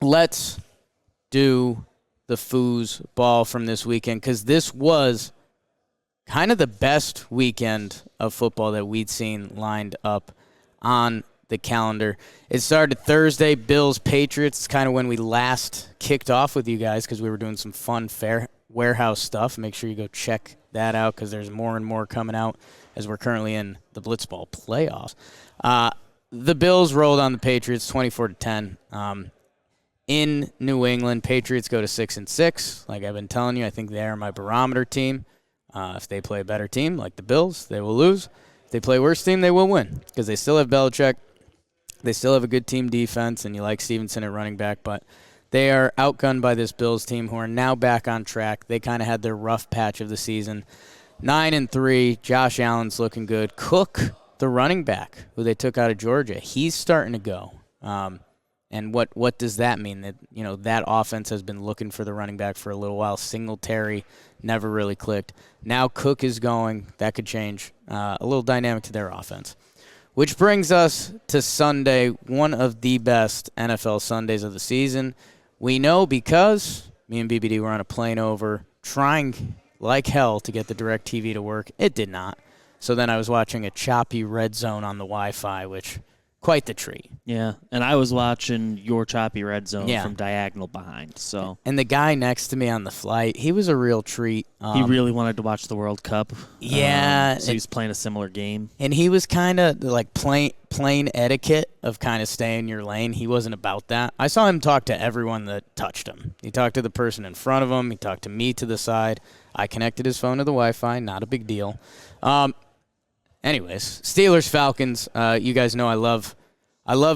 let's do the foosball from this weekend, because this was kind of the best weekend of football that we'd seen lined up on the calendar. It started Thursday, Bills-Patriots. It's kind of when we last kicked off with you guys, because we were doing some fun warehouse stuff. Make sure you go check that out, because there's more and more coming out as we're currently in the Blitzball playoffs. The Bills rolled on the Patriots 24-10. In New England, Patriots go to 6-6. Like I've been telling you, I think they are my barometer team. If they play a better team, like the Bills, they will lose. If they play a worse team, they will win, because they still have Belichick. They still have a good team defense, and you like Stevenson at running back, but they are outgunned by this Bills team, who are now back on track. They kind of had their rough patch of the season. 9-3, Josh Allen's looking good. Cook, the running back, who they took out of Georgia, he's starting to go. And what does that mean? That that offense has been looking for the running back for a little while. Singletary never really clicked. Now Cook is going. That could change a little dynamic to their offense. Which brings us to Sunday, one of the best NFL Sundays of the season. We know because me and BBD were on a plane over, trying like hell to get the DirecTV to work. It did not. So then I was watching a choppy red zone on the Wi-Fi, which... quite the treat. Yeah, and I was watching your choppy red zone from diagonal behind. So, and the guy next to me on the flight, he was a real treat. He really wanted to watch the World Cup. Yeah. So he was playing a similar game. And he was kind of like plain etiquette of kind of stay in your lane. He wasn't about that. I saw him talk to everyone that touched him. He talked to the person in front of him. He talked to me to the side. I connected his phone to the Wi-Fi. Not a big deal. Anyways, Steelers-Falcons, you guys know I love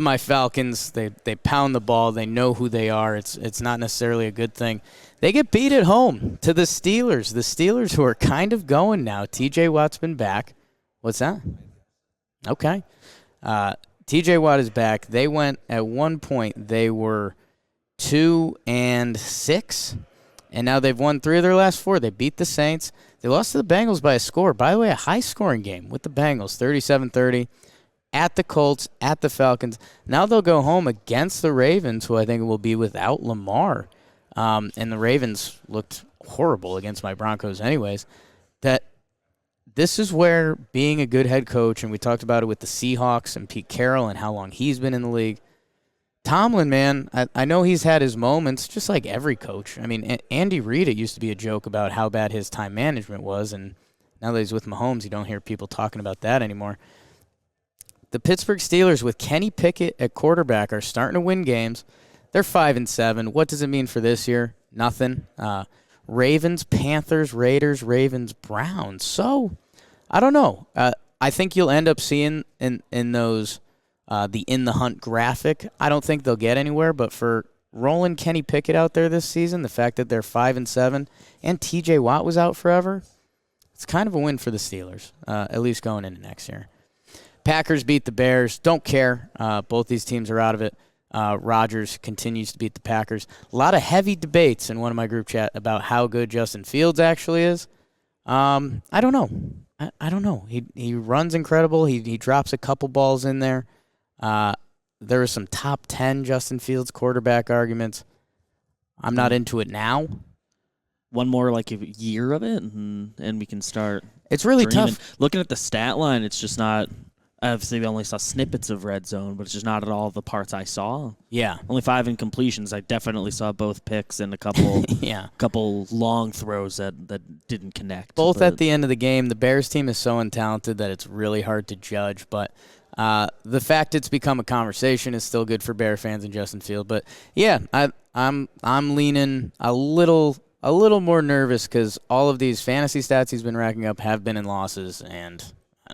my Falcons. They pound the ball. They know who they are. It's not necessarily a good thing. They get beat at home to the Steelers. The Steelers, who are kind of going now. TJ Watt's been back. What's that? Okay. TJ Watt is back. They went, at one point, they were 2-6, and now they've won 3 of their last 4. They beat the Saints. They lost to the Bengals by a score. By the way, a high-scoring game with the Bengals, 37-30, at the Colts, at the Falcons. Now they'll go home against the Ravens, who I think will be without Lamar. And the Ravens looked horrible against my Broncos anyways. That this is where being a good head coach, and we talked about it with the Seahawks and Pete Carroll and how long he's been in the league. Tomlin, man, I know he's had his moments, just like every coach. I mean, Andy Reid, it used to be a joke about how bad his time management was, and now that he's with Mahomes, you don't hear people talking about that anymore. The Pittsburgh Steelers, with Kenny Pickett at quarterback, are starting to win games. They're 5-7. What does it mean for this year? Nothing. Ravens, Panthers, Raiders, Ravens, Browns. So, I don't know. I think you'll end up seeing in those the In the Hunt graphic. I don't think they'll get anywhere, but for rolling Kenny Pickett out there this season, the fact that they're 5-7 and TJ Watt was out forever, it's kind of a win for the Steelers, at least going into next year. Packers beat the Bears. Don't care. Both these teams are out of it. Rodgers continues to beat the Packers. A lot of heavy debates in one of my group chat about how good Justin Fields actually is. I don't know. I don't know. He runs incredible. He drops a couple balls in there. There are some top 10 Justin Fields quarterback arguments. I'm not into it now. One more like a year of it, and we can start. It's really dreaming. tough. Looking at the stat line, it's just not. Obviously, we only saw snippets of red zone, but it's just not at all the parts I saw. Yeah. Only 5 incompletions. I definitely saw both picks and a couple couple long throws that didn't connect. Both at the end of the game. The Bears team is so untalented that it's really hard to judge, but the fact it's become a conversation is still good for Bear fans and Justin Field. But yeah, I'm leaning a little more nervous because all of these fantasy stats he's been racking up have been in losses, and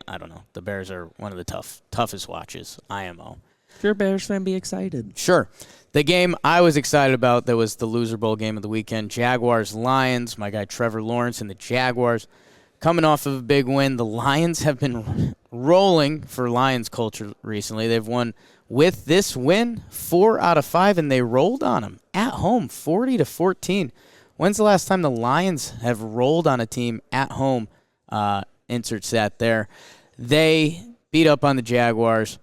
I don't know. The Bears are one of the toughest watches, IMO. If you're a Bears fan, be excited. Sure. The game I was excited about, that was the loser bowl game of the weekend, Jaguars-Lions. My guy Trevor Lawrence and the Jaguars coming off of a big win. The Lions have been rolling for Lions culture recently. They've won, with this win, 4 out of 5, and they rolled on them at home, 40-14. When's the last time the Lions have rolled on a team at home? Insert stat there. They beat up on the Jaguars.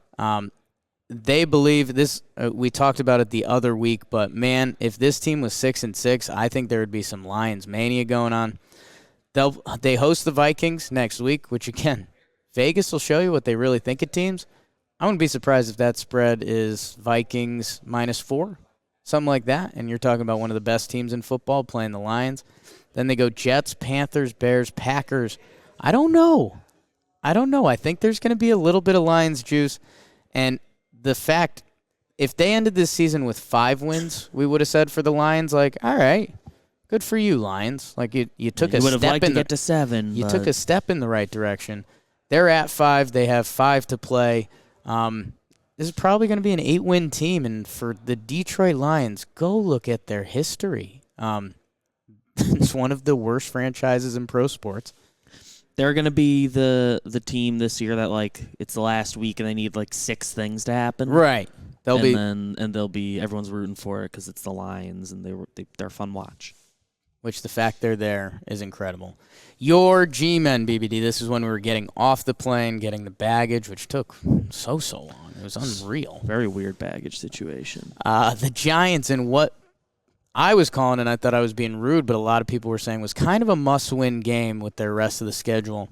they believe this. We talked about it the other week, but man, if this team was 6-6, I think there would be some Lions mania going on. They host the Vikings next week, which again, Vegas will show you what they really think of teams. I wouldn't be surprised if that spread is Vikings -4, something like that. And you're talking about one of the best teams in football playing the Lions. Then they go Jets, Panthers, Bears, Packers. I don't know. I think there's going to be a little bit of Lions juice. And the fact, if they ended this season with 5 wins, we would have said for the Lions, like, all right, good for you, Lions. Like you took a step in. You would have liked to get to 7. You took a step in the right direction. They're at 5. They have 5 to play. This is probably going to be an 8-win team. And for the Detroit Lions, go look at their history. It's one of the worst franchises in pro sports. They're going to be the team this year that, like, it's the last week and they need, like, 6 things to happen. Right. They'll be everyone's rooting for it because it's the Lions and they're a fun watch. Which the fact they're there is incredible. Your G-Men, BBD, this is when we were getting off the plane, getting the baggage, which took so long. It was unreal. Very weird baggage situation. The Giants in what I was calling, and I thought I was being rude, but a lot of people were saying was kind of a must-win game with their rest of the schedule.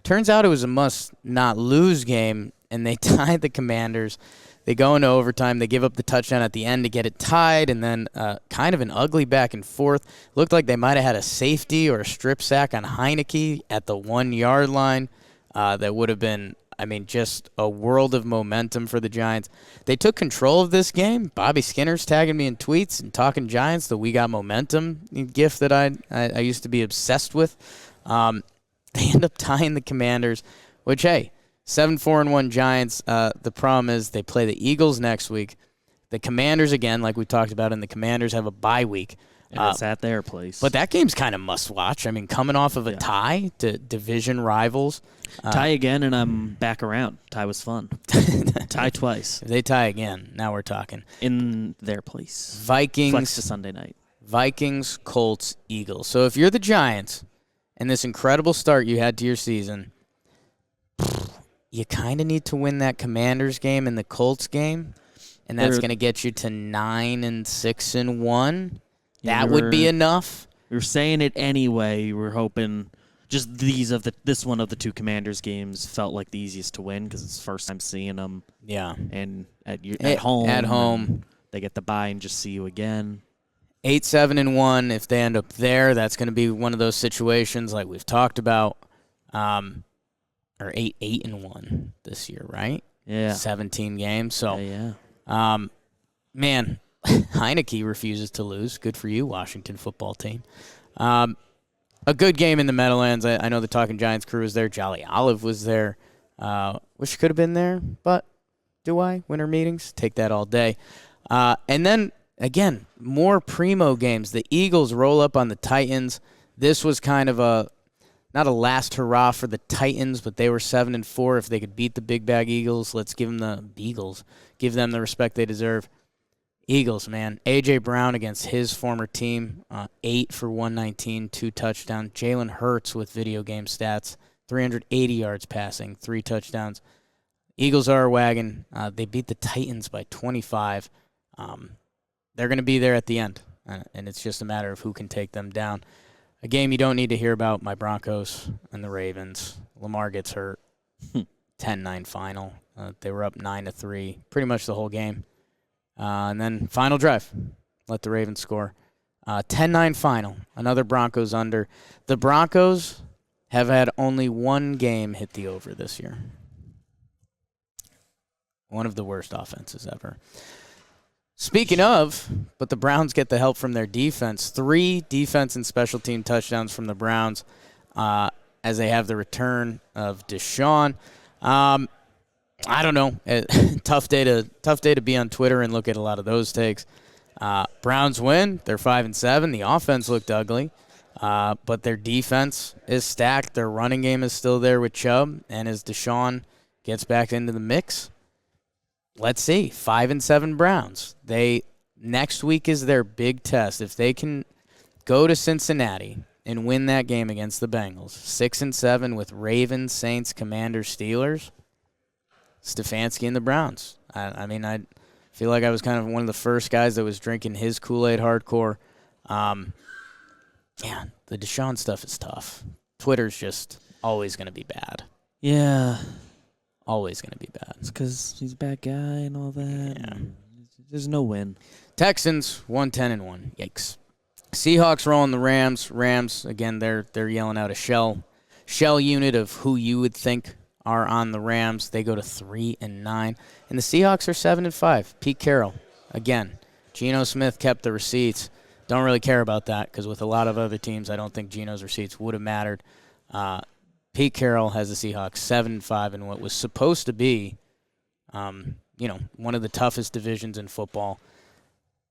Turns out it was a must-not-lose game, and they tied the Commanders. They go into overtime. They give up the touchdown at the end to get it tied, and then kind of an ugly back and forth. Looked like they might have had a safety or a strip sack on Heineke at the 1-yard line. That would have been, just a world of momentum for the Giants. They took control of this game. Bobby Skinner's tagging me in tweets and talking Giants, the We Got Momentum gift that I used to be obsessed with. They end up tying the Commanders, which, hey, 7-4-1 Giants. The problem is they play the Eagles next week. The Commanders, again, like we talked about, and the Commanders have a bye week. And it's at their place. But that game's kind of must-watch. Coming off of a tie to division rivals. Tie again, and I'm back around. Tie was fun. Tie twice. If they tie again, now we're talking. In their place. Vikings. Flex to Sunday night. Vikings, Colts, Eagles. So if you're the Giants and this incredible start you had to your season, you kind of need to win that Commanders game and the Colts game, and that's going to get you to 9-6-1. That would be enough. We were saying it anyway. We were hoping just this one of the 2 Commanders games felt like the easiest to win because it's the first time seeing them. Yeah. And at home. At home. They get the bye and just see you again. 8-7-1. If they end up there, that's going to be one of those situations like we've talked about. Or 8-8-1 this year, right? Yeah. 17 games. So, yeah. Man, Heineke refuses to lose. Good for you, Washington football team. A good game in the Meadowlands. I know the Talking Giants crew was there. Jolly Olive was there. Wish could have been there, but do I? Winter meetings? Take that all day. And then, again, more primo games. The Eagles roll up on the Titans. This was kind of not a last hurrah for the Titans, but they were 7-4. If they could beat the Big Bag Eagles, let's give them the Beagles. Give them the respect they deserve. Eagles, man. A.J. Brown against his former team, 8 for 119, 2 touchdowns. Jalen Hurts with video game stats, 380 yards passing, 3 touchdowns. Eagles are a wagon. They beat the Titans by 25. They're going to be there at the end, and it's just a matter of who can take them down. A game you don't need to hear about, my Broncos and the Ravens. Lamar gets hurt. 10-9 final. They were up 9-3 pretty much the whole game. And then final drive. Let the Ravens score. 10-9 final. Another Broncos under. The Broncos have had only one game hit the over this year. One of the worst offenses ever. Speaking of, but the Browns get the help from their defense. 3 defense and special team touchdowns from the Browns as they have the return of Deshaun. I don't know. Tough day to be on Twitter and look at a lot of those takes. Browns win. They're 5-7. The offense looked ugly, but their defense is stacked. Their running game is still there with Chubb, and as Deshaun gets back into the mix, let's see. 5-7 Browns. Next week is their big test. If they can go to Cincinnati and win that game against the Bengals, 6-7 with Ravens, Saints, Commanders, Steelers, Stefanski and the Browns. I mean, I feel like I was kind of one of the first guys that was drinking his Kool-Aid hardcore. Yeah, the Deshaun stuff is tough. Twitter's just always going to be bad. Yeah. Always going to be bad. It's because he's a bad guy and all that. Yeah. There's no win. Texans 1-10-1. Yikes. Seahawks rolling the Rams. Rams again. They're yelling out a shell unit of who you would think are on the Rams. They go to 3-9, and the Seahawks are 7-5. Pete Carroll again. Geno Smith kept the receipts. Don't really care about that because with a lot of other teams, I don't think Geno's receipts would have mattered. Pete Carroll has the Seahawks 7-5 in what was supposed to be, one of the toughest divisions in football.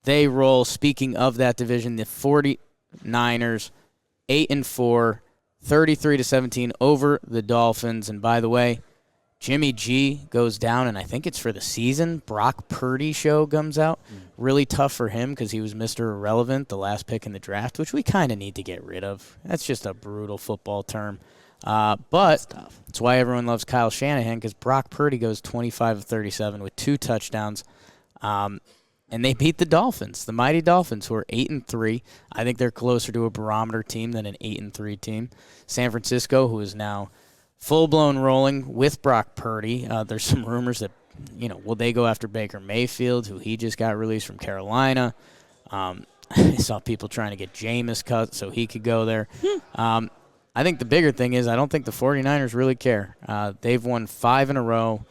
They roll, speaking of that division, the 49ers 8-4, 33-17 over the Dolphins. And by the way, Jimmy G goes down, and I think it's for the season. Brock Purdy show comes out. Really tough for him because he was Mr. Irrelevant, the last pick in the draft, which we kind of need to get rid of. That's just a brutal football term. But that's why everyone loves Kyle Shanahan, because Brock Purdy goes 25 of 37 with 2 touchdowns. And they beat the Dolphins, the mighty Dolphins, who are 8-3. I think they're closer to a barometer team than an 8-3 team. San Francisco, who is now full-blown rolling with Brock Purdy. There's some rumors that, will they go after Baker Mayfield, who he just got released from Carolina. I saw people trying to get Jameis cut so he could go there. I think the bigger thing is I don't think the 49ers really care. They've won 5 in a row.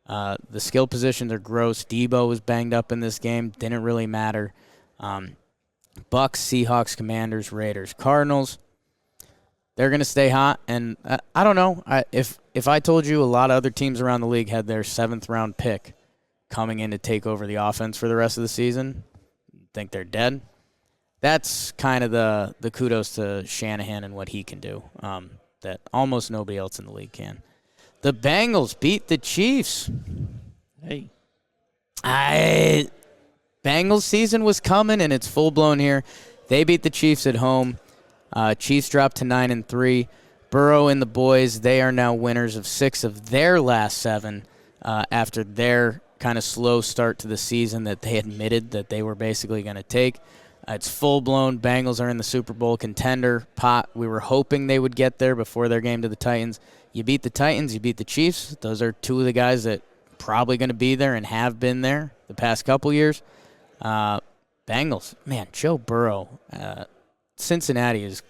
The skill positions are gross. Debo was banged up in this game. Didn't really matter. Bucks, Seahawks, Commanders, Raiders, Cardinals. They're going to stay hot. And I don't know. If I told you a lot of other teams around the league had their 7th-round pick coming in to take over the offense for the rest of the season, think they're dead. That's kind of the kudos to Shanahan and what he can do that almost nobody else in the league can. The Bengals beat the Chiefs. Hey. Bengals season was coming, and it's full-blown here. They beat the Chiefs at home. Chiefs dropped to 9-3. Burrow and the boys, they are now winners of 6 of their last 7 after their kind of slow start to the season that they admitted that they were basically going to take. It's full-blown. Bengals are in the Super Bowl contender pot. We were hoping they would get there before their game to the Titans. You beat the Titans, you beat the Chiefs. Those are 2 of the guys that probably going to be there and have been there the past couple years. Bengals, man, Joe Burrow. Cincinnati is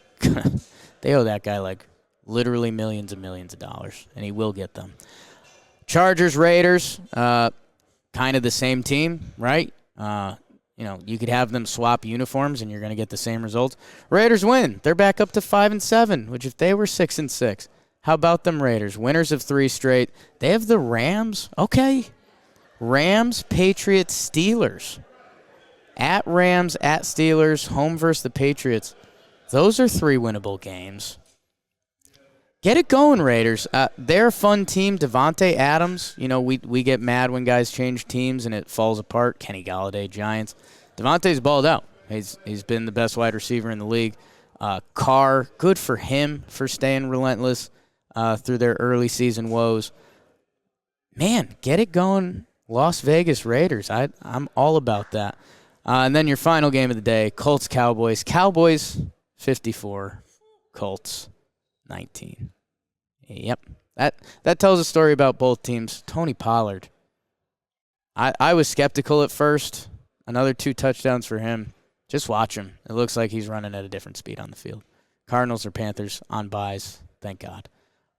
they owe that guy like literally millions and millions of dollars, and he will get them. Chargers, Raiders, kind of the same team, right? You could have them swap uniforms, and you're going to get the same results. Raiders win. They're back up to 5-7, which if they were 6-6. How about them Raiders? Winners of 3 straight. They have the Rams. Okay. Rams, Patriots, Steelers. At Rams, at Steelers, home versus the Patriots. Those are 3 winnable games. Get it going, Raiders. They're a fun team. Devontae Adams, we get mad when guys change teams and it falls apart. Kenny Golladay, Giants. Devontae's balled out. He's been the best wide receiver in the league. Carr, good for him for staying relentless through their early season woes. Man, get it going, Las Vegas Raiders. I'm all about that. And then your final game of the day, Colts-Cowboys. Cowboys 54, Colts 19. Yep. That tells a story about both teams. Tony Pollard. I was skeptical at first. Another 2 touchdowns for him. Just watch him. It looks like he's running at a different speed on the field. Cardinals or Panthers on buys. Thank God.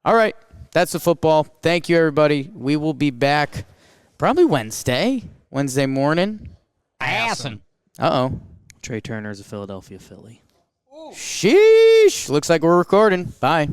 All right. That's the football. Thank you, everybody. We will be back probably Wednesday morning. Awesome. Uh-oh. Trey Turner's a Philadelphia Philly. Sheesh. Looks like we're recording. Bye.